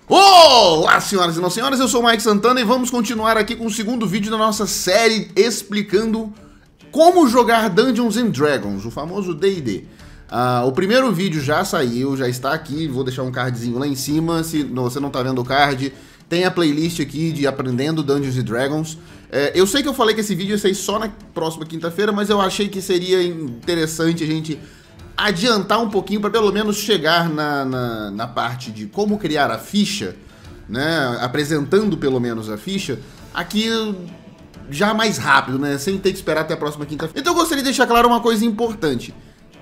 Olá, senhoras e não senhores, eu sou o Mike Santana e vamos continuar aqui com o segundo vídeo da nossa série explicando como jogar Dungeons and Dragons, o famoso D&D. O primeiro vídeo já saiu, já está aqui, vou deixar um cardzinho lá em cima, se você não está vendo o card, tem a playlist aqui de Aprendendo Dungeons and Dragons. Eu sei que eu falei que esse vídeo ia sair só na próxima quinta-feira, mas eu achei que seria interessante a gente adiantar um pouquinho para pelo menos chegar na parte de como criar a ficha, né, apresentando pelo menos a ficha, aqui já mais rápido, né, sem ter que esperar até a próxima quinta-feira. Então eu gostaria de deixar claro uma coisa importante.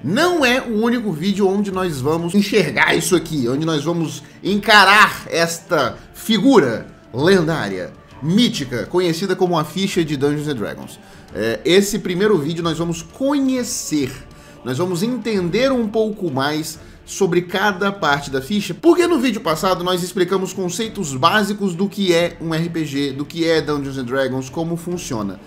Não é o único vídeo onde nós vamos enxergar isso aqui, onde nós vamos encarar esta figura lendária, mítica, conhecida como a ficha de Dungeons and Dragons. Esse primeiro vídeo nós vamos conhecer, nós vamos entender um pouco mais sobre cada parte da ficha, porque no vídeo passado nós explicamos conceitos básicos do que é um RPG, do que é Dungeons and Dragons, como funciona.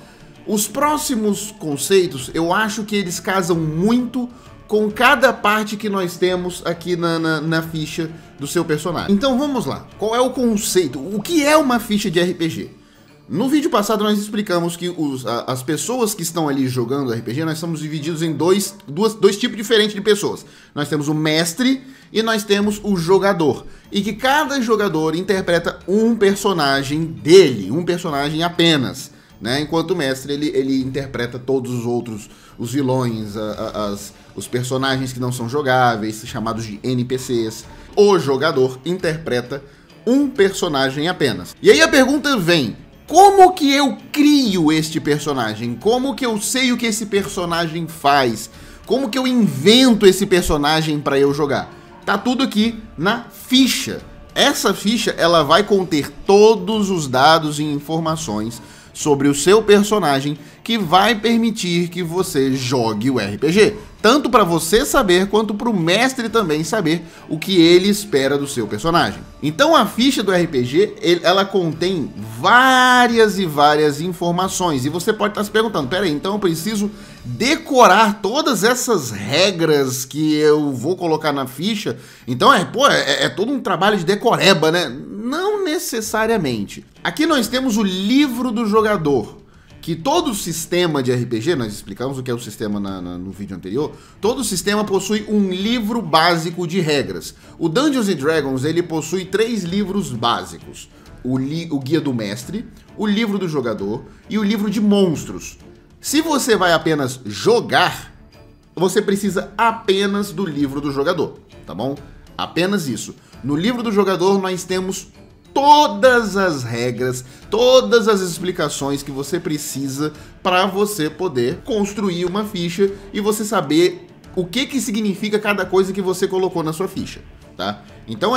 Os próximos conceitos, eu acho que eles casam muito com cada parte que nós temos aqui na ficha do seu personagem. Então vamos lá, qual é o conceito? O que é uma ficha de RPG? No vídeo passado nós explicamos que as pessoas que estão ali jogando RPG, nós estamos divididos em dois tipos diferentes de pessoas. Nós temos o mestre e nós temos o jogador. E que cada jogador interpreta um personagem dele, um personagem apenas, né? Enquanto o mestre ele interpreta todos os outros, os vilões, os personagens que não são jogáveis, chamados de NPCs. O jogador interpreta um personagem apenas. E aí a pergunta vem: como que eu crio este personagem? Como que eu sei o que esse personagem faz? Como que eu invento esse personagem para eu jogar? Tá tudo aqui na ficha. Essa ficha ela vai conter todos os dados e informações sobre o seu personagem que vai permitir que você jogue o RPG. Tanto para você saber, quanto para o mestre também saber o que ele espera do seu personagem. Então a ficha do RPG, ela contém várias e várias informações. E você pode estar se perguntando, peraí, então eu preciso decorar todas essas regras que eu vou colocar na ficha? Então é todo um trabalho de decoreba, né? Não necessariamente. Aqui nós temos o livro do jogador, que todo sistema de RPG, nós explicamos o que é o sistema no vídeo anterior, todo sistema possui um livro básico de regras. O Dungeons and Dragons, ele possui 3 livros básicos: o Guia do Mestre, o Livro do Jogador e o Livro de Monstros. Se você vai apenas jogar, você precisa apenas do Livro do Jogador, tá bom? Apenas isso. No Livro do Jogador nós temos todas as regras, todas as explicações que você precisa para você poder construir uma ficha e você saber o que significa cada coisa que você colocou na sua ficha, tá? Então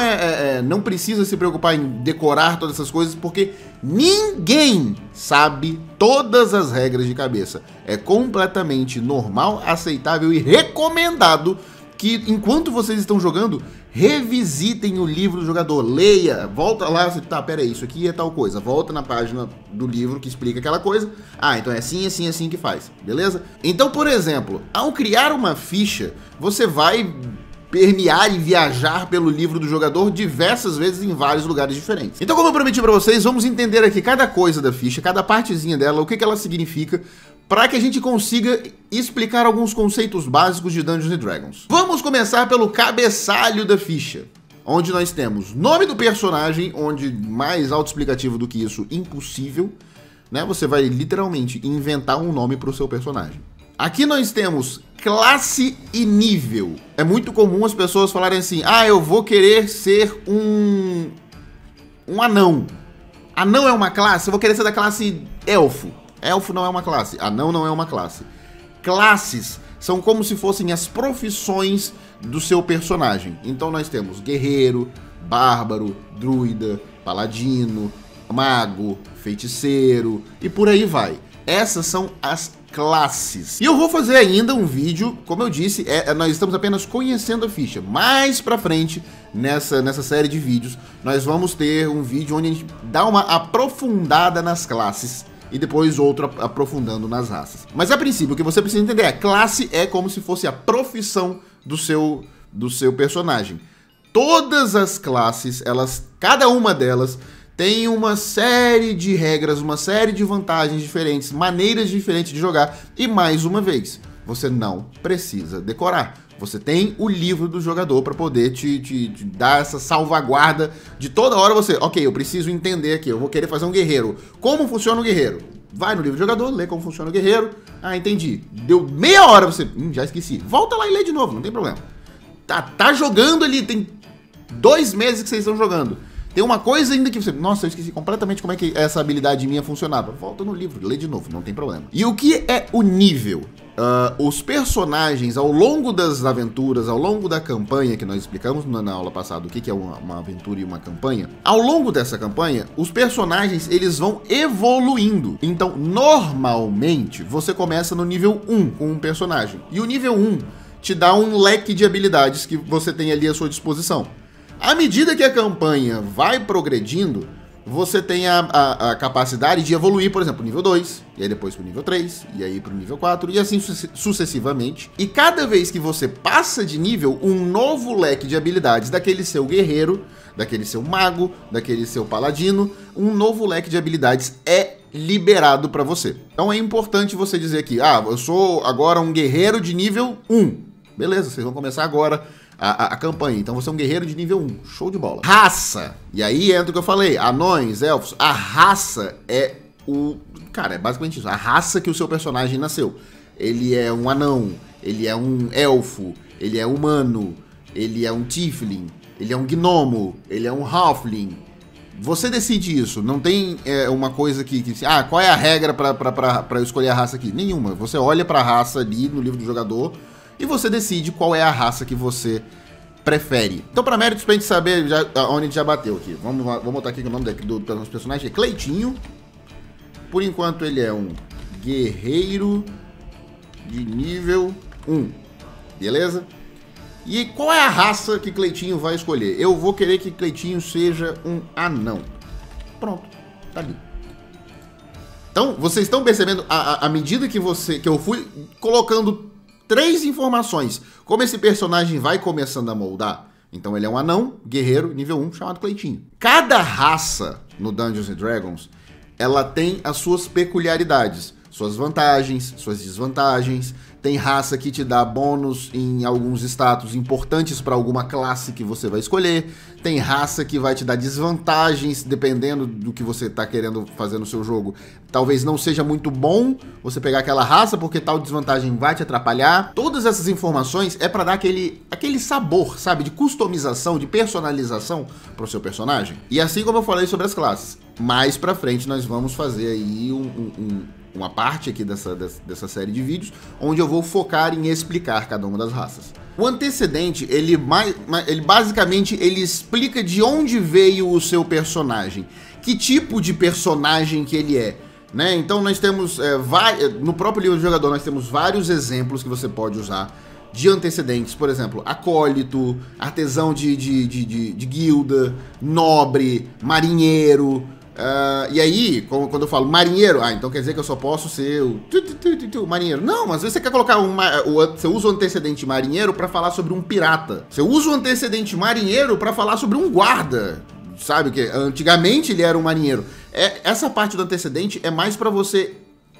não precisa se preocupar em decorar todas essas coisas, porque ninguém sabe todas as regras de cabeça. É completamente normal, aceitável e recomendado que enquanto vocês estão jogando, revisitem o livro do jogador, leia, volta lá, tá, pera aí, isso aqui é tal coisa, volta na página do livro que explica aquela coisa, então é assim, assim, assim que faz, beleza? Então, por exemplo, ao criar uma ficha, você vai permear e viajar pelo livro do jogador diversas vezes em vários lugares diferentes. Então, como eu prometi pra vocês, vamos entender aqui cada coisa da ficha, cada partezinha dela, o que ela significa, para que a gente consiga explicar alguns conceitos básicos de Dungeons and Dragons. Vamos começar pelo cabeçalho da ficha, onde nós temos nome do personagem, onde mais autoexplicativo do que isso, impossível, né? Você vai literalmente inventar um nome para o seu personagem. Aqui nós temos classe e nível. É muito comum as pessoas falarem assim: eu vou querer ser um anão. Anão é uma classe? Eu vou querer ser da classe elfo. Elfo não é uma classe, anão não é uma classe. Classes são como se fossem as profissões do seu personagem. Então nós temos guerreiro, bárbaro, druida, paladino, mago, feiticeiro e por aí vai. Essas são as classes. E eu vou fazer ainda um vídeo, como eu disse, nós estamos apenas conhecendo a ficha. Mais pra frente, nessa série de vídeos, nós vamos ter um vídeo onde a gente dá uma aprofundada nas classes e depois outro aprofundando nas raças. Mas a princípio, o que você precisa entender é: classe é como se fosse a profissão do seu personagem. Todas as classes, cada uma delas tem uma série de regras, uma série de vantagens diferentes, maneiras diferentes de jogar. E mais uma vez, você não precisa decorar. Você tem o livro do jogador para poder te dar essa salvaguarda de toda hora você... Ok, eu preciso entender aqui, eu vou querer fazer um guerreiro. Como funciona o guerreiro? Vai no livro do jogador, lê como funciona o guerreiro. Ah, entendi. Deu meia hora você... já esqueci. Volta lá e lê de novo, não tem problema. Tá jogando ali, tem 2 meses que vocês estão jogando. Tem uma coisa ainda que você... Nossa, eu esqueci completamente como é que essa habilidade minha funcionava. Volta no livro, lê de novo, não tem problema. E o que é o nível? Os personagens, ao longo das aventuras, ao longo da campanha, que nós explicamos na aula passada o que é uma aventura e uma campanha, ao longo dessa campanha, os personagens, eles vão evoluindo. Então, normalmente, você começa no nível 1 com um personagem. E o nível 1 te dá um leque de habilidades que você tem ali à sua disposição. À medida que a campanha vai progredindo, você tem a capacidade de evoluir, por exemplo, nível 2, e aí depois pro nível 3, e aí pro nível 4, e assim sucessivamente. E cada vez que você passa de nível, um novo leque de habilidades daquele seu guerreiro, daquele seu mago, daquele seu paladino, um novo leque de habilidades é liberado para você. Então é importante você dizer aqui, eu sou agora um guerreiro de nível 1. Beleza, vocês vão começar agora a campanha. Então você é um guerreiro de nível 1. Show de bola. Raça. E aí entra o que eu falei. Anões, elfos. A raça é o... Cara, é basicamente isso. A raça que o seu personagem nasceu. Ele é um anão. Ele é um elfo. Ele é humano. Ele é um tiefling. Ele é um gnomo. Ele é um halfling. Você decide isso. Não tem uma coisa que qual é a regra pra eu escolher a raça aqui? Nenhuma. Você olha pra raça ali no livro do jogador e você decide qual é a raça que você prefere. Então, para méritos, pra gente saber onde a gente já bateu aqui. Vamos botar aqui que o nome do nosso personagem é Cleitinho. Por enquanto, ele é um guerreiro de nível 1. Beleza? E qual é a raça que Cleitinho vai escolher? Eu vou querer que Cleitinho seja um anão. Pronto, tá ali. Então, vocês estão percebendo, à medida que eu fui colocando 3 informações, como esse personagem vai começando a moldar. Então ele é um anão, guerreiro, nível 1, chamado Cleitinho. Cada raça no Dungeons & Dragons, ela tem as suas peculiaridades, suas vantagens, suas desvantagens. Tem raça que te dá bônus em alguns status importantes para alguma classe que você vai escolher. Tem raça que vai te dar desvantagens dependendo do que você está querendo fazer no seu jogo. Talvez não seja muito bom você pegar aquela raça porque tal desvantagem vai te atrapalhar. Todas essas informações é para dar aquele sabor, sabe, de customização, de personalização para o seu personagem. E assim como eu falei sobre as classes, mais para frente nós vamos fazer aí uma parte aqui dessa série de vídeos, onde eu vou focar em explicar cada uma das raças. O antecedente, ele basicamente explica de onde veio o seu personagem, que tipo de personagem que ele é, né? Então nós temos, no próprio livro do jogador, nós temos vários exemplos que você pode usar de antecedentes, por exemplo, acólito, artesão de guilda, nobre, marinheiro. E aí, quando eu falo marinheiro, então quer dizer que eu só posso ser o marinheiro. Não, às vezes você quer colocar você usa o antecedente marinheiro pra falar sobre um pirata. Você usa o antecedente marinheiro pra falar sobre um guarda. Sabe que antigamente ele era um marinheiro. Essa parte do antecedente é mais pra você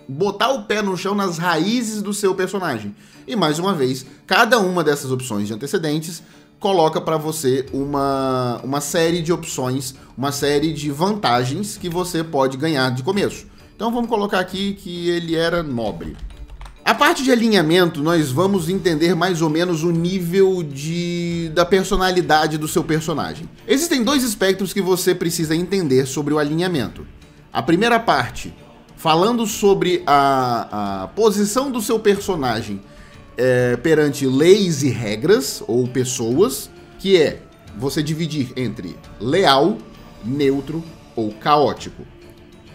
botar o pé no chão nas raízes do seu personagem. E mais uma vez, cada uma dessas opções de antecedentes coloca para você uma série de opções, uma série de vantagens que você pode ganhar de começo. Então vamos colocar aqui que ele era nobre. A parte de alinhamento, nós vamos entender mais ou menos o nível da personalidade do seu personagem. Existem 2 aspectos que você precisa entender sobre o alinhamento. A primeira parte, falando sobre a posição do seu personagem perante leis e regras, ou pessoas, que é você dividir entre leal, neutro ou caótico.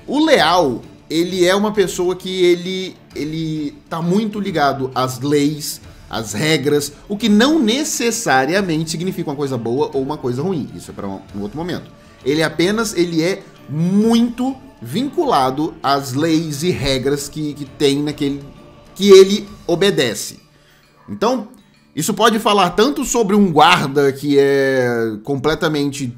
O leal, ele é uma pessoa que ele tá muito ligado às leis, às regras, o que não necessariamente significa uma coisa boa ou uma coisa ruim. Isso é para um outro momento. Ele é muito vinculado às leis e regras que tem que ele obedece. Então, Isso pode falar tanto sobre um guarda que é completamente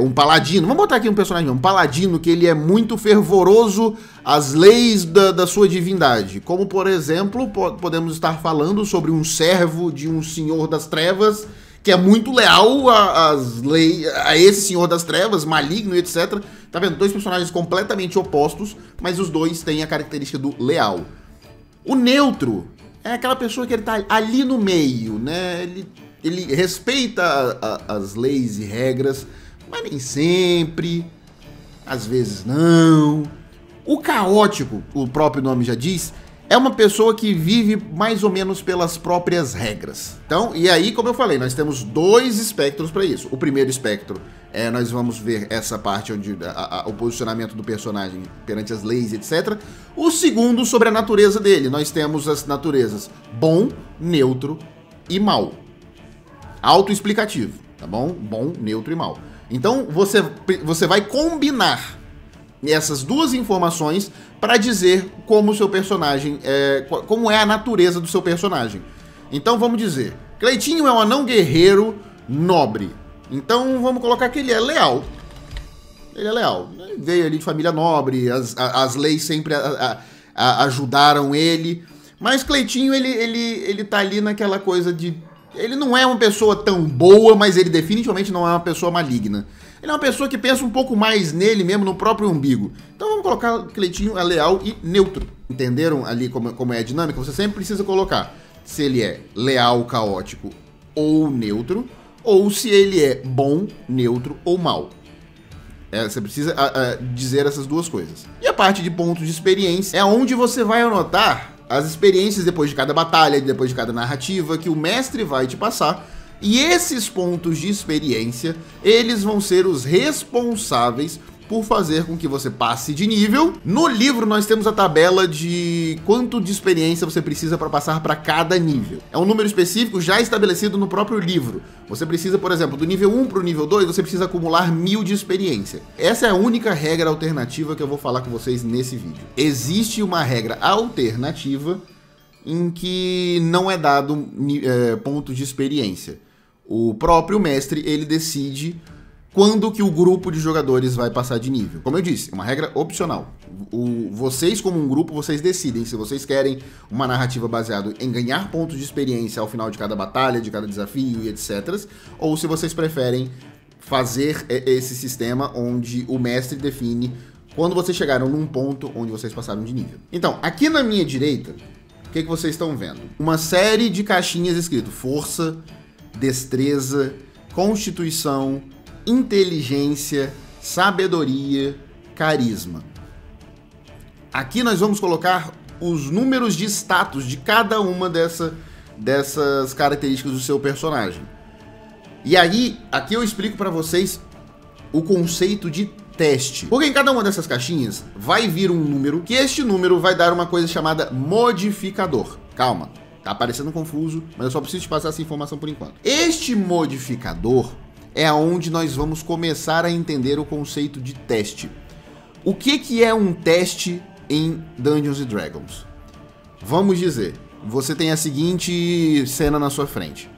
um paladino. Vamos botar aqui um personagem, um paladino que ele é muito fervoroso às leis da sua divindade. Como, por exemplo, podemos estar falando sobre um servo de um senhor das trevas que é muito leal às leis, a esse senhor das trevas, maligno e etc. Tá vendo? Dois personagens completamente opostos, mas os dois têm a característica do leal. O neutro é aquela pessoa que ele tá ali no meio, né? Ele respeita as leis e regras, mas nem sempre, às vezes não. O caótico, o próprio nome já diz, é uma pessoa que vive mais ou menos pelas próprias regras. Então, e aí, como eu falei, nós temos dois espectros para isso. O primeiro espectro nós vamos ver essa parte onde o posicionamento do personagem perante as leis, etc. O segundo, sobre a natureza dele. Nós temos as naturezas bom, neutro e mal. Autoexplicativo, tá bom? Bom, neutro e mal. Então, você vai combinar essas duas informações para dizer como o seu personagem como é a natureza do seu personagem. Então vamos dizer, Cleitinho é um anão guerreiro nobre. Então vamos colocar que ele é leal. Ele é leal. Ele veio ali de família nobre, as leis sempre ajudaram ele. Mas Cleitinho, ele tá ali naquela coisa de... Ele não é uma pessoa tão boa, mas ele definitivamente não é uma pessoa maligna. Ele é uma pessoa que pensa um pouco mais nele mesmo, no próprio umbigo. Então vamos colocar Cleitinho leal e neutro. Entenderam ali como é a dinâmica? Você sempre precisa colocar se ele é leal, caótico ou neutro, ou se ele é bom, neutro ou mal. Você precisa dizer essas duas coisas. E a parte de pontos de experiência é onde você vai anotar as experiências depois de cada batalha, depois de cada narrativa que o mestre vai te passar. E esses pontos de experiência, eles vão ser os responsáveis por fazer com que você passe de nível. No livro nós temos a tabela de quanto de experiência você precisa para passar para cada nível. É um número específico já estabelecido no próprio livro. Você precisa, por exemplo, do nível 1 para o nível 2, você precisa acumular 1000 de experiência. Essa é a única regra alternativa que eu vou falar com vocês nesse vídeo. Existe uma regra alternativa em que não é dado ponto de experiência. O próprio mestre, ele decide quando que o grupo de jogadores vai passar de nível. Como eu disse, é uma regra opcional. Vocês, como um grupo, vocês decidem se vocês querem uma narrativa baseada em ganhar pontos de experiência ao final de cada batalha, de cada desafio e etc. Ou se vocês preferem fazer esse sistema onde o mestre define quando vocês chegaram num ponto onde vocês passaram de nível. Então, aqui na minha direita, o que vocês estão vendo? Uma série de caixinhas escrito força, destreza, constituição, inteligência, sabedoria, carisma. Aqui nós vamos colocar os números de status de cada uma dessas características do seu personagem. E aí, aqui eu explico para vocês o conceito de teste. Porque em cada uma dessas caixinhas vai vir um número, que este número vai dar uma coisa chamada modificador. Calma, tá parecendo confuso, mas eu só preciso te passar essa informação por enquanto. Este modificador é onde nós vamos começar a entender o conceito de teste. O que é um teste em Dungeons & Dragons? Vamos dizer, você tem a seguinte cena na sua frente.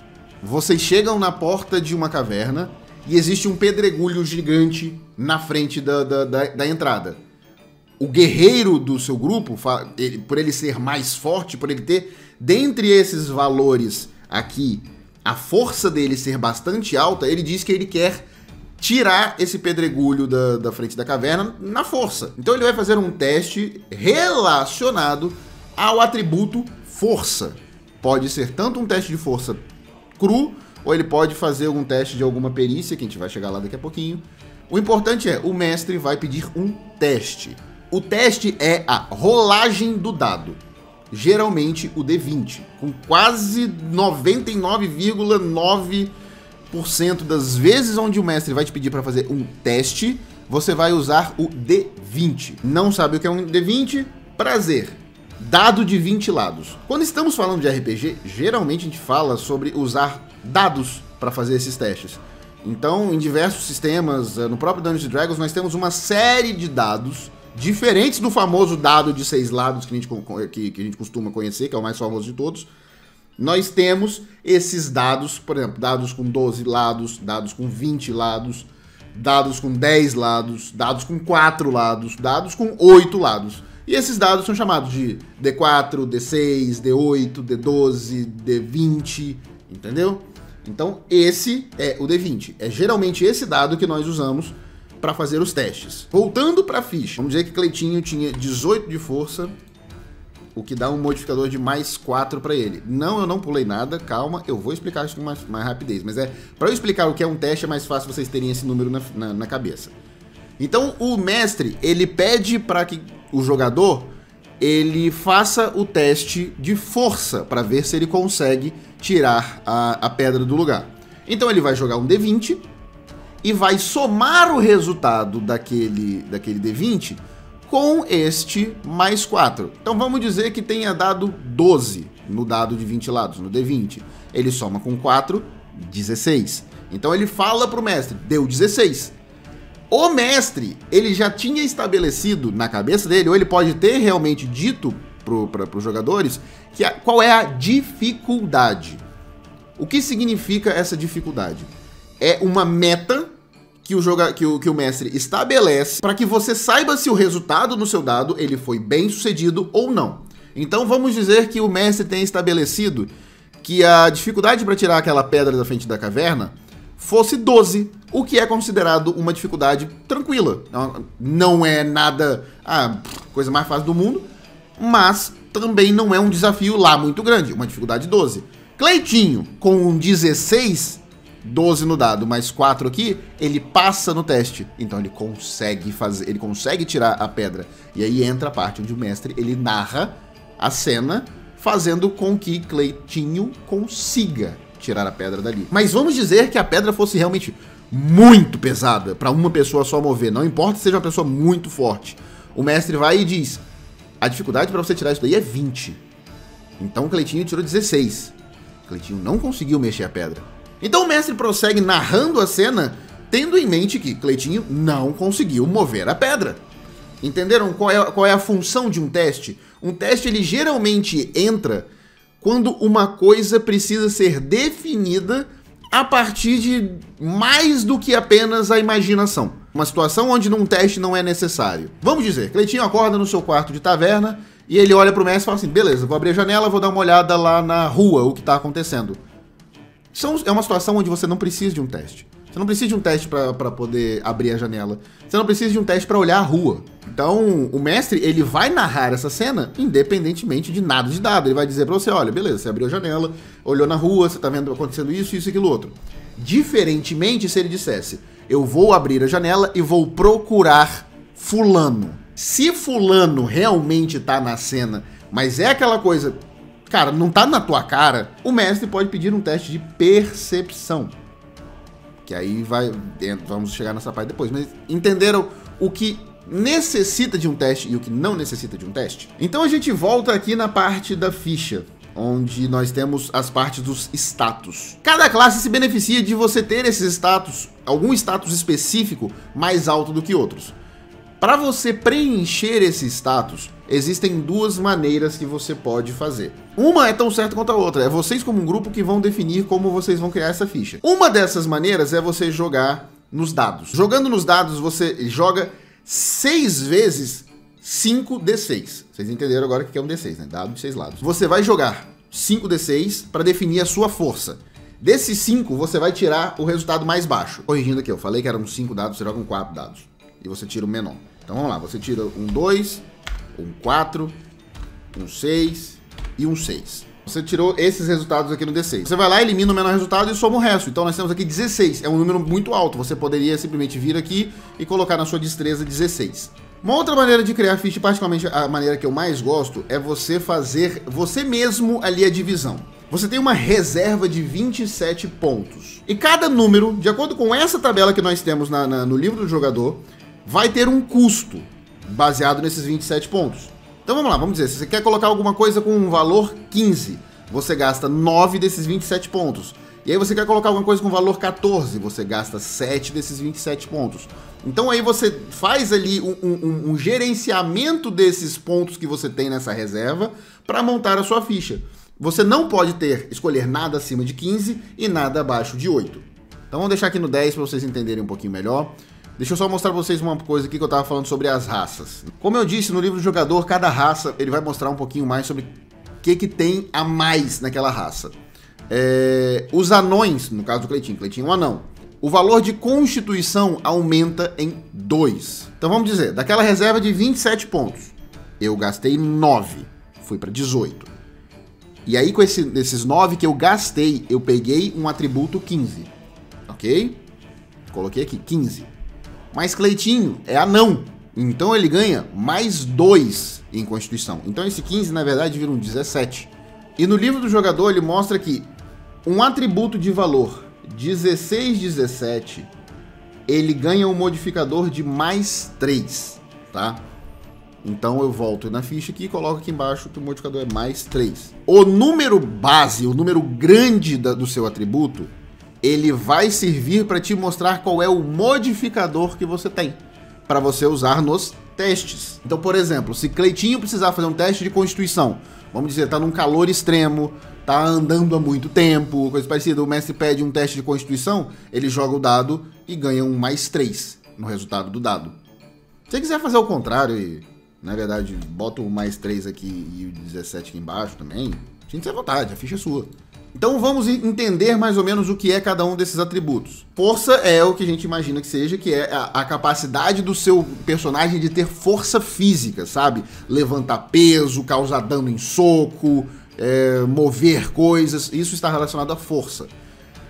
Vocês chegam na porta de uma caverna e existe um pedregulho gigante na frente da entrada. O guerreiro do seu grupo, por ele ser mais forte, por ele ter, dentre esses valores aqui, a força dele ser bastante alta, ele diz que ele quer tirar esse pedregulho da frente da caverna na força. Então ele vai fazer um teste relacionado ao atributo força. Pode ser tanto um teste de força cru, ou ele pode fazer algum teste de alguma perícia, que a gente vai chegar lá daqui a pouquinho. O importante o mestre vai pedir um teste. O teste é a rolagem do dado. Geralmente o D20, com quase 99,9% das vezes onde o mestre vai te pedir para fazer um teste, você vai usar o D20. Não sabe o que é um D20? Prazer. Dado de 20 lados. Quando estamos falando de RPG, geralmente a gente fala sobre usar dados para fazer esses testes. Então, em diversos sistemas, no próprio Dungeons & Dragons, nós temos uma série de dados diferentes do famoso dado de 6 lados que a gente costuma conhecer, que é o mais famoso de todos. nós temos esses dados, por exemplo, dados com 12 lados, dados com 20 lados, dados com 10 lados, dados com 4 lados, dados com 8 lados. E esses dados são chamados de D4, D6, D8, D12, D20, entendeu? Então esse é o D20. É geralmente esse dado que nós usamos para fazer os testes. Voltando para a ficha, vamos dizer que Cleitinho tinha 18 de força, o que dá um modificador de mais 4 para ele. Não, eu não pulei nada, calma, eu vou explicar isso com mais rapidez. Mas para eu explicar o que é um teste, é mais fácil vocês terem esse número na cabeça. Então o mestre, ele pede para que o jogador ele faça o teste de força para ver se ele consegue tirar a pedra do lugar. Então ele vai jogar um D20 e vai somar o resultado daquele D20 com este mais 4. Então vamos dizer que tenha dado 12 no dado de 20 lados, no D20. Ele soma com 4, 16. Então ele fala pro mestre, deu 16. O mestre, ele já tinha estabelecido na cabeça dele, ou ele pode ter realmente dito para os jogadores, qual é a dificuldade. O que significa essa dificuldade? É uma meta que o mestre estabelece para que você saiba se o resultado no seu dado ele foi bem sucedido ou não. Então vamos dizer que o mestre tem estabelecido que a dificuldade para tirar aquela pedra da frente da caverna fosse 12, o que é considerado uma dificuldade tranquila. Não é nada, coisa mais fácil do mundo, mas também não é um desafio lá muito grande, uma dificuldade 12. Cleitinho, com um 16, 12 no dado, mais 4 aqui, ele passa no teste. Então ele consegue tirar a pedra. E aí entra a parte onde o mestre, ele narra a cena, fazendo com que Cleitinho consiga tirar a pedra dali. Mas vamos dizer que a pedra fosse realmente muito pesada, para uma pessoa só mover, não importa se seja uma pessoa muito forte. O mestre vai e diz, a dificuldade para você tirar isso daí é 20. Então o Cleitinho tirou 16. Cleitinho não conseguiu mexer a pedra. Então o mestre prossegue narrando a cena, tendo em mente que Cleitinho não conseguiu mover a pedra. Entenderam qual é a função de um teste? Um teste, ele geralmente entra quando uma coisa precisa ser definida a partir de mais do que apenas a imaginação. Uma situação onde num teste não é necessário. Vamos dizer, Cleitinho acorda no seu quarto de taverna e ele olha pro mestre e fala assim, beleza, vou abrir a janela, vou dar uma olhada lá na rua, o que tá acontecendo. É uma situação onde você não precisa de um teste. Você não precisa de um teste para poder abrir a janela. Você não precisa de um teste para olhar a rua. Então, o mestre, ele vai narrar essa cena independentemente de nada de dado. Ele vai dizer para você, olha, beleza, você abriu a janela, olhou na rua, você tá vendo acontecendo isso, isso e aquilo outro. Diferentemente se ele dissesse, eu vou abrir a janela e vou procurar fulano. Se fulano realmente tá na cena, mas é aquela coisa, cara, não tá na tua cara, o mestre pode pedir um teste de percepção. Que aí vamos chegar nessa parte depois. Mas entenderam o que necessita de um teste e o que não necessita de um teste? Então a gente volta aqui na parte da ficha, onde nós temos as partes dos status. Cada classe se beneficia de você ter esses status, algum status específico mais alto do que outros. Para você preencher esse status, existem duas maneiras que você pode fazer. Uma é tão certa quanto a outra, é vocês como um grupo que vão definir como vocês vão criar essa ficha. Uma dessas maneiras é você jogar nos dados. Jogando nos dados, você joga 6 vezes 5d6. Vocês entenderam agora o que é um d6, né? Dado de 6 lados. Você vai jogar 5d6 para definir a sua força. Desses 5, você vai tirar o resultado mais baixo. Corrigindo aqui, eu falei que eram 5 dados, você joga com 4 dados. E você tira o menor. Então vamos lá, você tira um 2, um 4, um 6 e um 6. Você tirou esses resultados aqui no D6. Você vai lá, elimina o menor resultado e soma o resto. Então nós temos aqui 16. É um número muito alto. Você poderia simplesmente vir aqui e colocar na sua destreza 16. Uma outra maneira de criar ficha, particularmente a maneira que eu mais gosto, é você fazer você mesmo ali a divisão. Você tem uma reserva de 27 pontos. E cada número, de acordo com essa tabela que nós temos no livro do jogador, vai ter um custo baseado nesses 27 pontos. Então vamos lá, vamos dizer, se você quer colocar alguma coisa com um valor 15, você gasta 9 desses 27 pontos. E aí você quer colocar alguma coisa com valor 14, você gasta 7 desses 27 pontos. Então aí você faz ali um gerenciamento desses pontos que você tem nessa reserva para montar a sua ficha. Você não pode escolher nada acima de 15 e nada abaixo de 8. Então vamos deixar aqui no 10 para vocês entenderem um pouquinho melhor. Deixa eu só mostrar pra vocês uma coisa aqui que eu tava falando sobre as raças. Como eu disse, no livro do jogador, cada raça, ele vai mostrar um pouquinho mais sobre o que tem a mais naquela raça. Os anões, no caso do Cleitinho é um anão. O valor de constituição aumenta em 2. Então vamos dizer, daquela reserva de 27 pontos, eu gastei 9, fui pra 18. E aí com esses 9 que eu gastei, eu peguei um atributo 15. Ok? Coloquei aqui, 15. Mas Cleitinho é anão, então ele ganha mais 2 em Constituição. Então esse 15, na verdade, vira um 17. E no livro do jogador, ele mostra que um atributo de valor 16, 17, ele ganha um modificador de mais 3, tá? Então eu volto na ficha aqui e coloco aqui embaixo que o modificador é mais 3. O número base, o número grande do seu atributo, ele vai servir para te mostrar qual é o modificador que você tem, para você usar nos testes. Então, por exemplo, se Cleitinho precisar fazer um teste de Constituição, vamos dizer, tá num calor extremo, tá andando há muito tempo, coisa parecida, o mestre pede um teste de Constituição, ele joga o dado e ganha um mais 3 no resultado do dado. Se você quiser fazer o contrário e, na verdade, bota o mais 3 aqui e o 17 aqui embaixo também, sinta-se à vontade, a ficha é sua. Então vamos entender mais ou menos o que é cada um desses atributos. Força é o que a gente imagina que seja, que é a capacidade do seu personagem de ter força física, sabe? Levantar peso, causar dano em soco, mover coisas, isso está relacionado à força.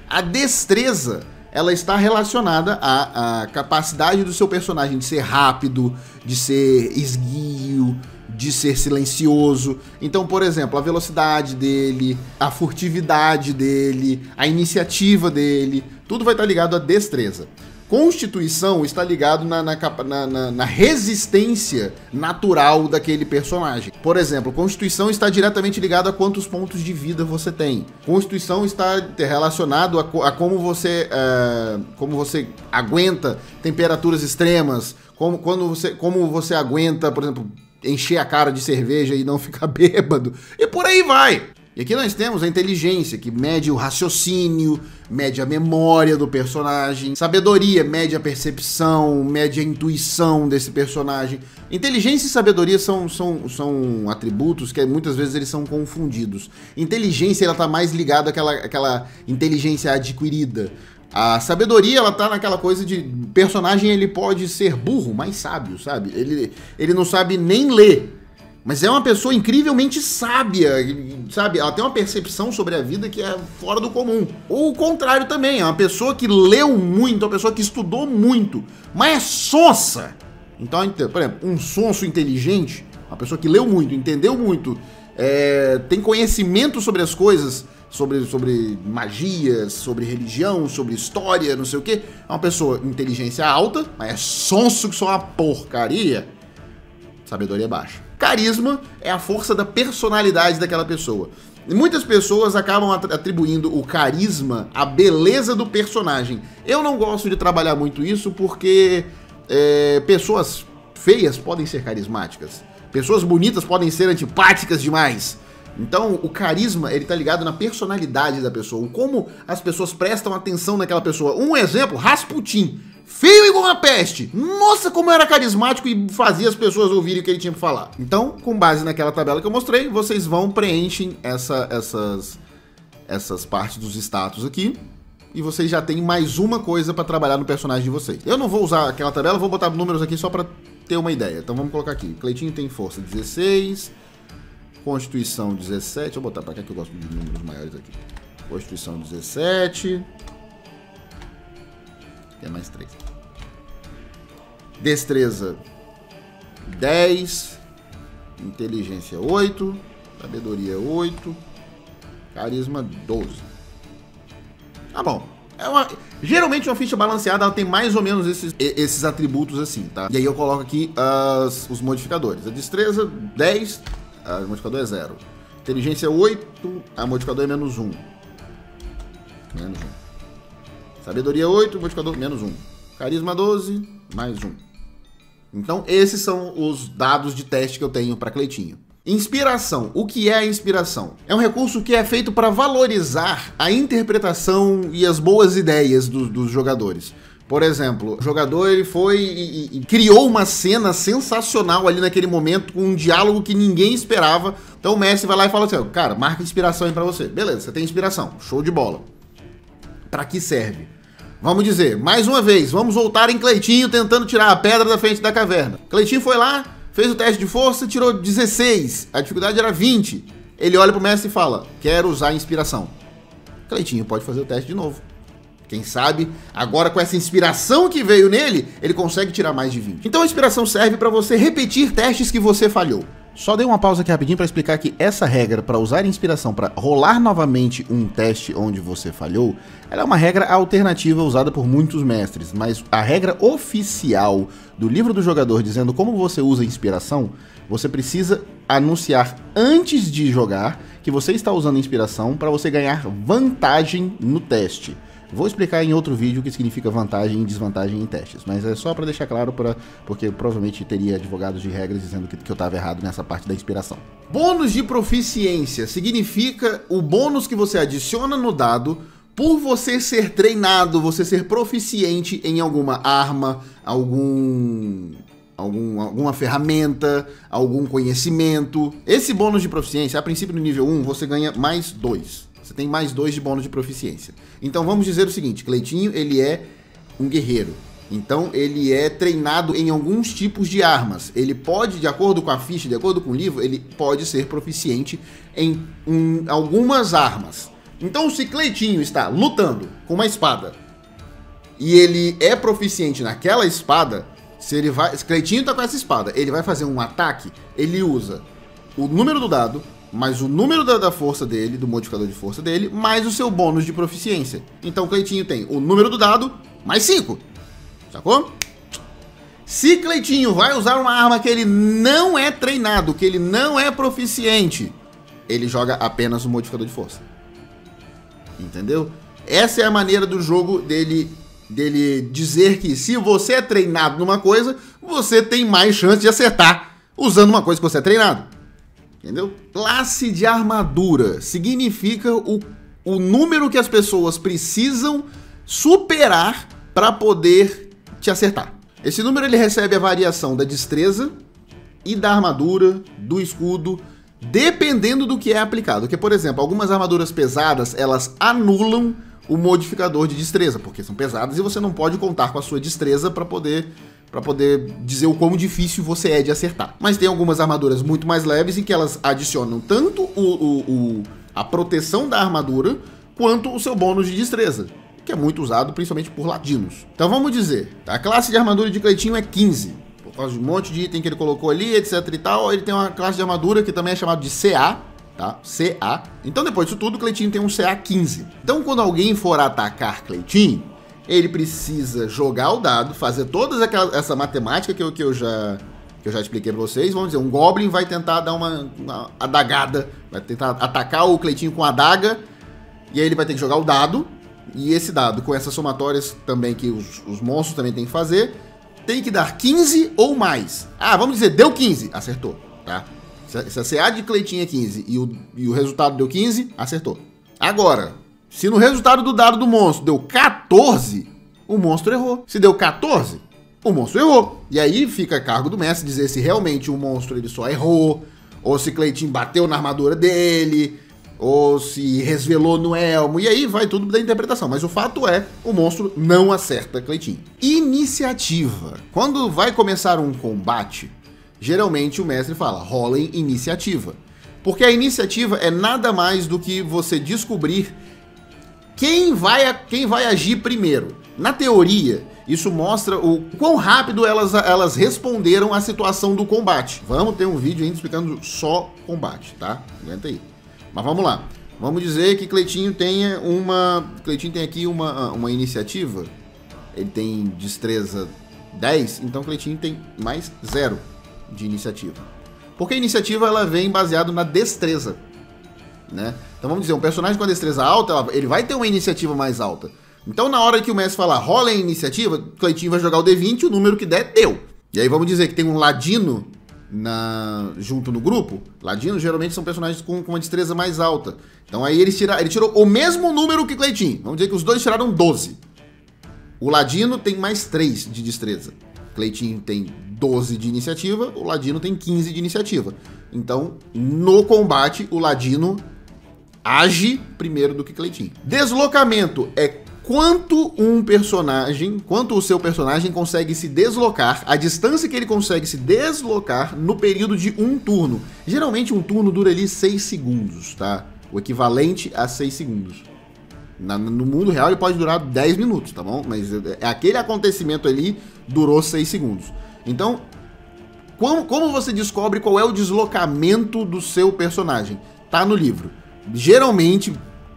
A destreza, ela está relacionada à capacidade do seu personagem de ser rápido, de ser esguio, de ser silencioso. Então, por exemplo, a velocidade dele, a furtividade dele, a iniciativa dele, tudo vai estar ligado à destreza. Constituição está ligado na resistência natural daquele personagem. Por exemplo, Constituição está diretamente ligado a quantos pontos de vida você tem. Constituição está relacionado a como você aguenta temperaturas extremas, como você aguenta, por exemplo, encher a cara de cerveja e não ficar bêbado, e por aí vai. E aqui nós temos a inteligência, que mede o raciocínio, mede a memória do personagem. Sabedoria mede a percepção, mede a intuição desse personagem. Inteligência e sabedoria são atributos que muitas vezes eles são confundidos. Inteligência, ela tá mais ligada àquela inteligência adquirida. A sabedoria, ela tá naquela coisa de personagem, ele pode ser burro, mas sábio, sabe? Ele não sabe nem ler, mas é uma pessoa incrivelmente sábia, sabe? Ela tem uma percepção sobre a vida que é fora do comum. Ou o contrário também, é uma pessoa que leu muito, uma pessoa que estudou muito, mas é sonsa. Então, por exemplo, um sonso inteligente, uma pessoa que leu muito, entendeu muito, tem conhecimento sobre as coisas, sobre magia, sobre religião, sobre história, não sei o que. É uma pessoa inteligência alta, mas é sonso que só uma porcaria. Sabedoria baixa. Carisma é a força da personalidade daquela pessoa. E muitas pessoas acabam atribuindo o carisma à beleza do personagem. Eu não gosto de trabalhar muito isso porque pessoas feias podem ser carismáticas. Pessoas bonitas podem ser antipáticas demais. Então, o carisma, ele tá ligado na personalidade da pessoa, como as pessoas prestam atenção naquela pessoa. Um exemplo, Rasputin, feio igual uma peste. Nossa, como era carismático e fazia as pessoas ouvirem o que ele tinha pra falar. Então, com base naquela tabela que eu mostrei, vocês vão preenchem essas partes dos status aqui, e vocês já têm mais uma coisa pra trabalhar no personagem de vocês. Eu não vou usar aquela tabela, vou botar números aqui só pra ter uma ideia. Então vamos colocar aqui, Cleitinho tem força 16... Constituição 17, deixa eu botar pra cá que eu gosto de números maiores aqui. Constituição 17. Tem mais 3. Destreza 10. Inteligência 8. Sabedoria 8. Carisma 12. Tá bom. Geralmente uma ficha balanceada ela tem mais ou menos esses atributos assim, tá? E aí eu coloco aqui os modificadores. A destreza 10. O modificador é 0. Inteligência 8, a modificador é menos 1. Menos 1. Sabedoria 8, modificador menos 1. Carisma 12, mais 1. Então esses são os dados de teste que eu tenho para Cleitinho. Inspiração. O que é a inspiração? É um recurso que é feito para valorizar a interpretação e as boas ideias dos jogadores. Por exemplo, o jogador ele foi e criou uma cena sensacional ali naquele momento, com um diálogo que ninguém esperava. Então o Messi vai lá e fala assim, cara, marca inspiração aí pra você. Beleza, você tem inspiração, show de bola. Pra que serve? Vamos dizer, mais uma vez, vamos voltar em Cleitinho tentando tirar a pedra da frente da caverna. Cleitinho foi lá, fez o teste de força, tirou 16, a dificuldade era 20. Ele olha pro Messi e fala, quero usar inspiração. Cleitinho pode fazer o teste de novo. Quem sabe, agora com essa inspiração que veio nele, ele consegue tirar mais de 20. Então a inspiração serve para você repetir testes que você falhou. Só dei uma pausa aqui rapidinho para explicar que essa regra para usar inspiração para rolar novamente um teste onde você falhou, ela é uma regra alternativa usada por muitos mestres, mas a regra oficial do livro do jogador dizendo como você usa inspiração, você precisa anunciar antes de jogar que você está usando inspiração para você ganhar vantagem no teste. Vou explicar em outro vídeo o que significa vantagem e desvantagem em testes, mas é só para deixar claro, porque provavelmente teria advogados de regras dizendo que eu estava errado nessa parte da inspiração. Bônus de proficiência significa o bônus que você adiciona no dado por você ser treinado, você ser proficiente em alguma arma, alguma ferramenta, algum conhecimento. Esse bônus de proficiência, a princípio no nível 1, você ganha mais 2. Você tem mais 2 de bônus de proficiência. Então vamos dizer o seguinte, Cleitinho ele é um guerreiro. Então ele é treinado em alguns tipos de armas. Ele pode, de acordo com a ficha, de acordo com o livro, ele pode ser proficiente em algumas armas. Então se Cleitinho está lutando com uma espada e ele é proficiente naquela espada, se Cleitinho está com essa espada, ele vai fazer um ataque, ele usa o número do dado, mais o número da força dele, do modificador de força dele, mais o seu bônus de proficiência. Então o Cleitinho tem o número do dado, mais 5. Sacou? Se Cleitinho vai usar uma arma que ele não é treinado, que ele não é proficiente, ele joga apenas o modificador de força. Entendeu? Essa é a maneira do jogo dele dizer que se você é treinado numa coisa, você tem mais chance de acertar usando uma coisa que você é treinado. Entendeu? Classe de armadura significa o número que as pessoas precisam superar para poder te acertar. Esse número ele recebe a variação da destreza e da armadura, do escudo, dependendo do que é aplicado. Porque, por exemplo, algumas armaduras pesadas, elas anulam o modificador de destreza, porque são pesadas e você não pode contar com a sua destreza para poder dizer o quão difícil você é de acertar. Mas tem algumas armaduras muito mais leves em que elas adicionam tanto a proteção da armadura quanto o seu bônus de destreza, que é muito usado principalmente por ladinos. Então vamos dizer, a classe de armadura de Cleitinho é 15, por causa de um monte de item que ele colocou ali, etc e tal. Ele tem uma classe de armadura que também é chamada de CA, tá? CA. Então depois disso tudo, Cleitinho tem um CA 15. Então quando alguém for atacar Cleitinho, ele precisa jogar o dado, fazer toda essa matemática que eu já expliquei pra vocês. Vamos dizer, um Goblin vai tentar dar uma adagada, vai tentar atacar o Cleitinho com a adaga, e aí ele vai ter que jogar o dado, e esse dado, com essas somatórias também que os monstros também têm que fazer, tem que dar 15 ou mais. Ah, vamos dizer, deu 15, acertou, tá? Se a CA de Cleitinho é 15 e o resultado deu 15, acertou. Agora, se no resultado do dado do monstro deu 14, o monstro errou. Se deu 14, o monstro errou. E aí fica a cargo do mestre dizer se realmente o monstro ele só errou, ou se Cleitinho bateu na armadura dele, ou se resvelou no elmo. E aí vai tudo da interpretação. Mas o fato é, o monstro não acerta Cleitinho. Iniciativa. Quando vai começar um combate, geralmente o mestre fala, rolem iniciativa. Porque a iniciativa é nada mais do que você descobrir quem vai agir primeiro. Na teoria, isso mostra o quão rápido elas responderam à situação do combate. Vamos ter um vídeo ainda explicando só combate, tá? Aguenta aí. Mas vamos lá. Vamos dizer que Cleitinho tem aqui uma iniciativa. Ele tem destreza 10, então Cleitinho tem mais 0 de iniciativa. Porque a iniciativa ela vem baseado na destreza, né? Então vamos dizer, um personagem com a destreza alta, ele vai ter uma iniciativa mais alta. Então na hora que o mestre falar rola em iniciativa, Cleitinho vai jogar o D20, o número que der, deu. E aí vamos dizer que tem um ladino junto no grupo, ladinos geralmente são personagens com uma destreza mais alta. Então aí ele tirou o mesmo número que Cleitinho. Vamos dizer que os dois tiraram 12. O ladino tem mais 3 de destreza. Cleitinho tem 12 de iniciativa, o ladino tem 15 de iniciativa. Então, no combate, o ladino age primeiro do que Cleitinho. Deslocamento é quanto o seu personagem consegue se deslocar, a distância que ele consegue se deslocar no período de um turno. Geralmente um turno dura ali 6 segundos, tá? O equivalente a 6 segundos. No mundo real ele pode durar 10 minutos, tá bom? Mas aquele acontecimento ali durou 6 segundos. Então, como você descobre qual é o deslocamento do seu personagem? Tá no livro. Geralmente,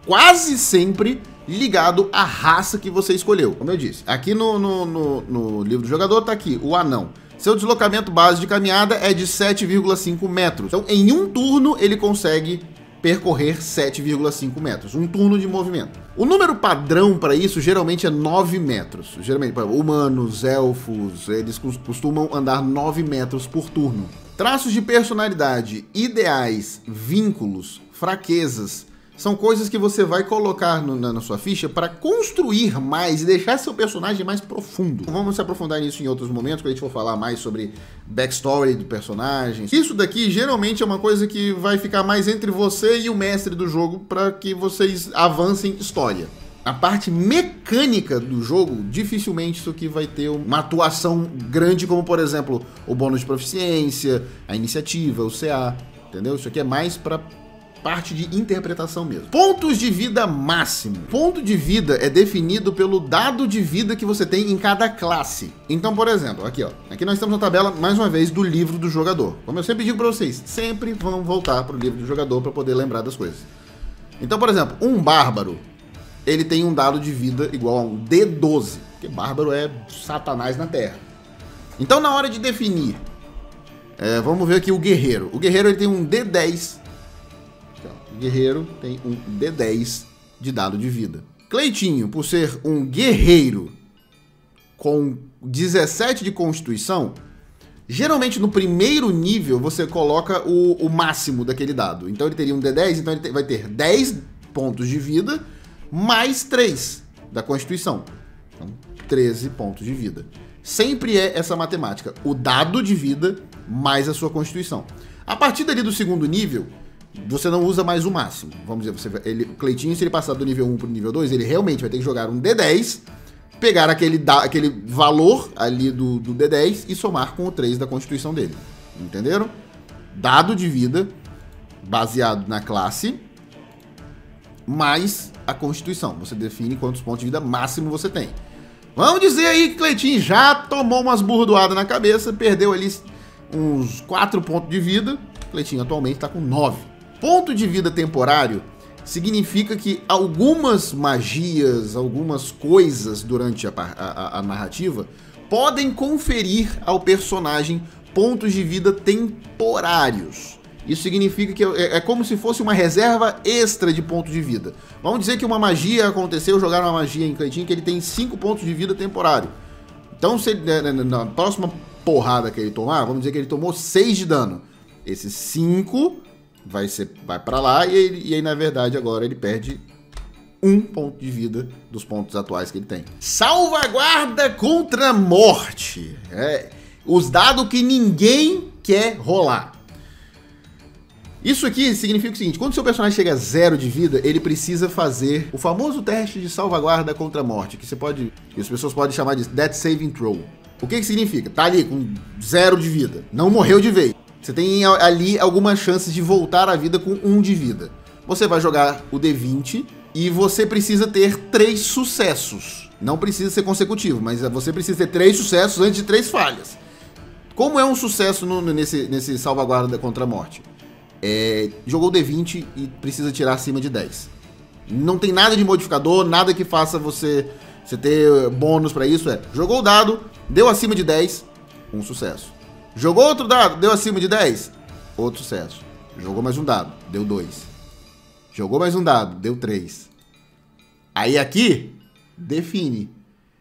quase sempre ligado à raça que você escolheu. Como eu disse, aqui no livro do jogador tá aqui, o anão. Seu deslocamento base de caminhada é de 7,5 metros. Então, em um turno, ele consegue percorrer 7,5 metros. Um turno de movimento. O número padrão para isso geralmente é 9 metros. Geralmente, humanos, elfos, eles costumam andar 9 metros por turno. Traços de personalidade, ideais, vínculos, fraquezas, são coisas que você vai colocar na sua ficha para construir mais e deixar seu personagem mais profundo. Vamos se aprofundar nisso em outros momentos, quando a gente for falar mais sobre backstory do personagem. Isso daqui geralmente é uma coisa que vai ficar mais entre você e o mestre do jogo para que vocês avancem história. A parte mecânica do jogo, dificilmente isso aqui vai ter uma atuação grande, como por exemplo, o bônus de proficiência, a iniciativa, o CA, entendeu? Isso aqui é mais para parte de interpretação mesmo. Pontos de vida máximo. Ponto de vida é definido pelo dado de vida que você tem em cada classe. Então, por exemplo, aqui ó, aqui nós temos a tabela, mais uma vez, do livro do jogador. Como eu sempre digo para vocês, sempre vão voltar para o livro do jogador para poder lembrar das coisas. Então, por exemplo, um bárbaro, ele tem um dado de vida igual a um D12, porque bárbaro é Satanás na Terra. Então, na hora de definir, vamos ver aqui o guerreiro. O guerreiro ele tem um D10. O guerreiro tem um D10 de dado de vida. Cleitinho, por ser um guerreiro com 17 de constituição, geralmente no primeiro nível você coloca o máximo daquele dado. Então ele teria um D10, então ele vai ter 10 pontos de vida mais 3 da constituição. Então, 13 pontos de vida. Sempre é essa matemática. O dado de vida mais a sua constituição. A partir dali do segundo nível, você não usa mais o máximo. Vamos dizer, o Cleitinho, se ele passar do nível 1 para o nível 2, ele realmente vai ter que jogar um D10, pegar aquele valor ali do D10 e somar com o 3 da constituição dele. Entenderam? Dado de vida baseado na classe mais a constituição. Você define quantos pontos de vida máximo você tem. Vamos dizer aí que Cleitinho já tomou umas burdoadas na cabeça, perdeu ali uns 4 pontos de vida. Cleitinho atualmente está com 9. Ponto de vida temporário significa que algumas magias, algumas coisas durante a narrativa podem conferir ao personagem pontos de vida temporários. Isso significa que é como se fosse uma reserva extra de pontos de vida. Vamos dizer que uma magia aconteceu, jogaram uma magia em Cleitinho que ele tem 5 pontos de vida temporário. Então, se na próxima porrada que ele tomar, vamos dizer que ele tomou 6 de dano. Esses 5 vai pra lá e aí, na verdade, agora ele perde 1 ponto de vida dos pontos atuais que ele tem. Salvaguarda contra a morte. Os dados que ninguém quer rolar. Isso aqui significa o seguinte: quando seu personagem chega a 0 de vida, ele precisa fazer o famoso teste de salvaguarda contra a morte, que as pessoas podem chamar de Death Saving Throw. O que significa? Tá ali com 0 de vida, não morreu de vez. Você tem ali algumas chances de voltar à vida com 1 de vida. Você vai jogar o D20 e você precisa ter 3 sucessos. Não precisa ser consecutivo, mas você precisa ter 3 sucessos antes de 3 falhas. Como é um sucesso nesse salvaguarda contra a morte? Jogou o D20 e precisa tirar acima de 10. Não tem nada de modificador, nada que faça você ter bônus para isso. Jogou o dado, deu acima de 10, um sucesso. Jogou outro dado, deu acima de 10, outro sucesso. Jogou mais um dado, deu 2. Jogou mais um dado, deu 3. Aí aqui, define.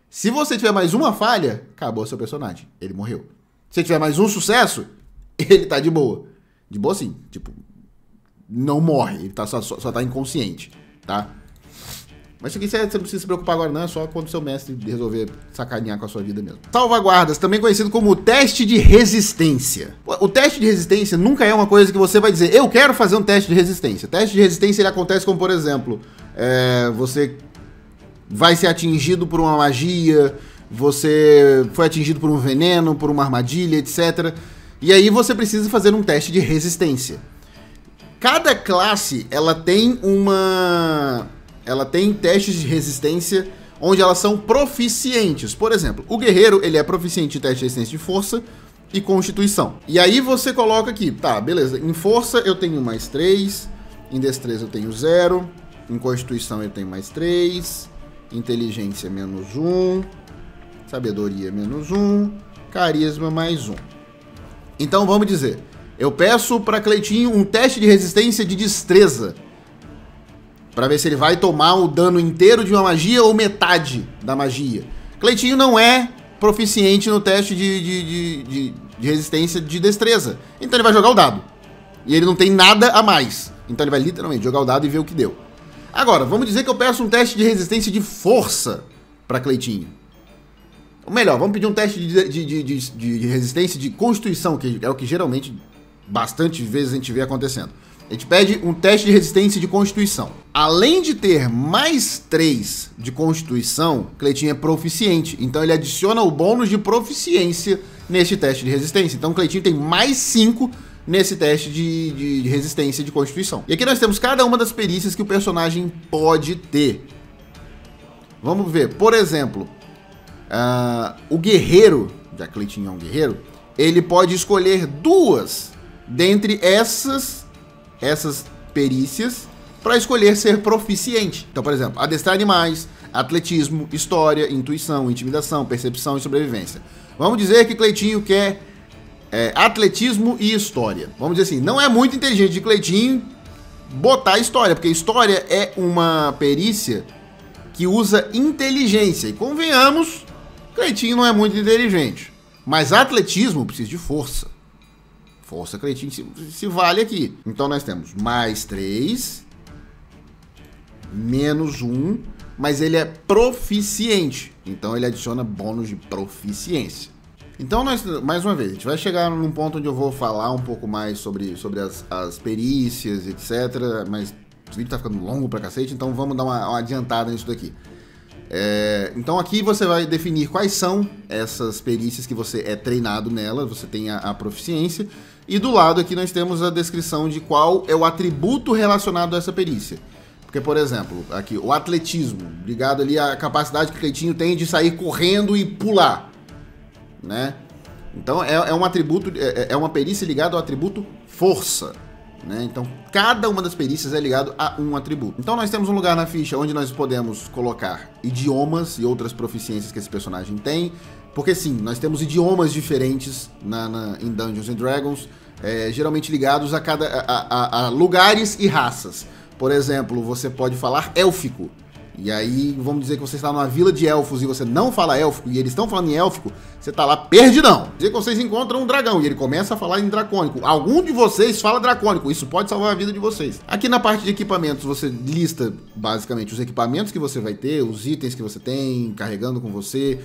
Se você tiver mais uma falha, acabou seu personagem. Ele morreu. Se tiver mais um sucesso, ele tá de boa. De boa sim, tipo, não morre, ele tá, só tá inconsciente, tá? Mas isso aqui você não precisa se preocupar agora não, é só quando o seu mestre resolver sacanear com a sua vida mesmo. Salvaguardas, também conhecido como teste de resistência. O teste de resistência nunca é uma coisa que você vai dizer, eu quero fazer um teste de resistência. Teste de resistência ele acontece como, por exemplo, você vai ser atingido por uma magia, você foi atingido por um veneno, por uma armadilha, etc. E aí você precisa fazer um teste de resistência. Cada classe, ela tem testes de resistência onde elas são proficientes. Por exemplo, o guerreiro, ele é proficiente em teste de resistência de força e constituição. E aí você coloca aqui, tá, beleza, em força eu tenho mais 3, em destreza eu tenho 0, em constituição eu tenho mais 3, inteligência menos 1, sabedoria menos 1, carisma mais 1. Então vamos dizer, eu peço para Cleitinho um teste de resistência de destreza, para ver se ele vai tomar o dano inteiro de uma magia ou metade da magia. Cleitinho não é proficiente no teste de resistência de destreza, então ele vai jogar o dado. E ele não tem nada a mais, então ele vai literalmente jogar o dado e ver o que deu. Agora, vamos dizer que eu peço um teste de resistência de força para Cleitinho. Ou melhor, vamos pedir um teste de resistência de constituição, que é o que geralmente, bastante vezes a gente vê acontecendo. A gente pede um teste de resistência de constituição. Além de ter mais 3 de constituição, Cleitinho é proficiente. Então ele adiciona o bônus de proficiência neste teste de resistência. Então Cleitinho tem mais 5 nesse teste de resistência de constituição. E aqui nós temos cada uma das perícias que o personagem pode ter. Vamos ver, por exemplo, o guerreiro, já que Cleitinho é um guerreiro, ele pode escolher 2 dentre essas perícias para escolher ser proficiente. Então, por exemplo, adestrar animais, atletismo, história, intuição, intimidação, percepção e sobrevivência. Vamos dizer que Cleitinho quer atletismo e história. Vamos dizer assim, não é muito inteligente de Cleitinho botar história, porque história é uma perícia que usa inteligência. E convenhamos, Cleitinho não é muito inteligente. Mas atletismo precisa de força. Força, Cleitinho se vale aqui. Então nós temos mais 3, menos 1, mas ele é proficiente. Então ele adiciona bônus de proficiência. Então nós, mais uma vez, a gente vai chegar num ponto onde eu vou falar um pouco mais sobre as perícias, etc. Mas o vídeo tá ficando longo pra cacete, então vamos dar uma adiantada nisso daqui. Então aqui você vai definir quais são essas perícias que você é treinado nela, você tem a proficiência, e do lado aqui nós temos a descrição de qual é o atributo relacionado a essa perícia. Porque, por exemplo, aqui o atletismo, ligado ali à capacidade que o Cleitinho tem de sair correndo e pular, né? Então é um atributo, é uma perícia ligada ao atributo força. Né? Então, cada uma das perícias é ligado a um atributo. Então, nós temos um lugar na ficha onde nós podemos colocar idiomas e outras proficiências que esse personagem tem. Porque, sim, nós temos idiomas diferentes em Dungeons & Dragons, geralmente ligados a lugares e raças. Por exemplo, você pode falar élfico. E aí, vamos dizer que você está numa vila de elfos e você não fala élfico e eles estão falando em élfico, você tá lá perdidão. Dizer que vocês encontram um dragão e ele começa a falar em dracônico. Algum de vocês fala dracônico, isso pode salvar a vida de vocês. Aqui na parte de equipamentos, você lista basicamente os equipamentos que você vai ter, os itens que você tem carregando com você.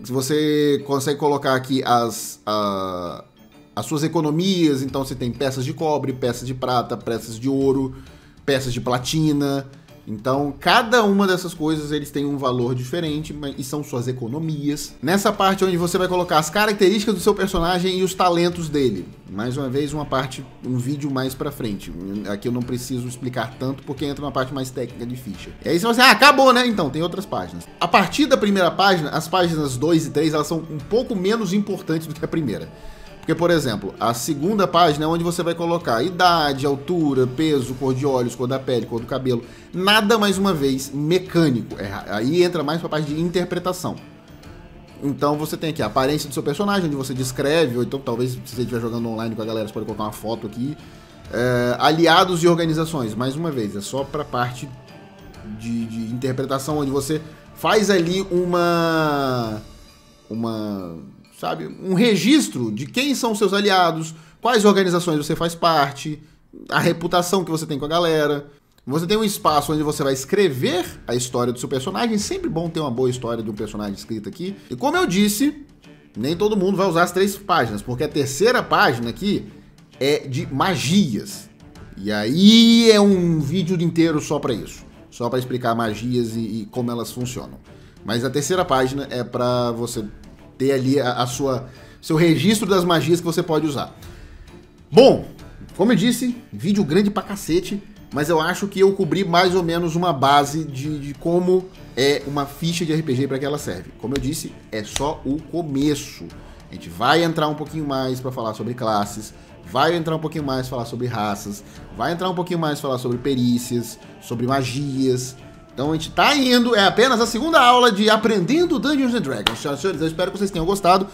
Você consegue colocar aqui as suas economias, então você tem peças de cobre, peças de prata, peças de ouro, peças de platina. Então, cada uma dessas coisas, eles têm um valor diferente e são suas economias. Nessa parte onde você vai colocar as características do seu personagem e os talentos dele. Mais uma vez, um vídeo mais pra frente. Aqui eu não preciso explicar tanto, porque entra na parte mais técnica de ficha. E aí você vai dizer, acabou, né? Então, tem outras páginas. A partir da primeira página, as páginas 2 e 3, elas são um pouco menos importantes do que a primeira. Porque, por exemplo, a segunda página é onde você vai colocar idade, altura, peso, cor de olhos, cor da pele, cor do cabelo. Nada, mais uma vez, mecânico. Aí entra mais para a parte de interpretação. Então você tem aqui a aparência do seu personagem, onde você descreve, ou então talvez se você estiver jogando online com a galera, você pode colocar uma foto aqui. Aliados e organizações, mais uma vez, é só para a parte de interpretação, onde você faz ali um registro de quem são seus aliados, quais organizações você faz parte, a reputação que você tem com a galera. Você tem um espaço onde você vai escrever a história do seu personagem. Sempre bom ter uma boa história de um personagem escrita aqui. E como eu disse, nem todo mundo vai usar as 3 páginas, porque a terceira página aqui é de magias. E aí é um vídeo inteiro só para isso. Só para explicar magias e como elas funcionam. Mas a terceira página é para você ter ali seu registro das magias que você pode usar. Bom, como eu disse, vídeo grande pra cacete, mas eu acho que eu cobri mais ou menos uma base de como é uma ficha de RPG para que ela serve. Como eu disse, é só o começo. A gente vai entrar um pouquinho mais para falar sobre classes, vai entrar um pouquinho mais para falar sobre raças, vai entrar um pouquinho mais para falar sobre perícias, sobre magias. Então a gente tá indo, é apenas a segunda aula de Aprendendo Dungeons & Dragons. Senhoras e senhores, eu espero que vocês tenham gostado.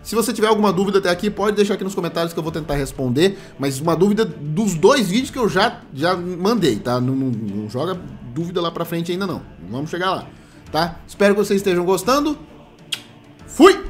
Se você tiver alguma dúvida até aqui, pode deixar aqui nos comentários que eu vou tentar responder. Mas uma dúvida dos 2 vídeos que eu já mandei, tá? Não joga dúvida lá pra frente ainda não. Vamos chegar lá, tá? Espero que vocês estejam gostando. Fui!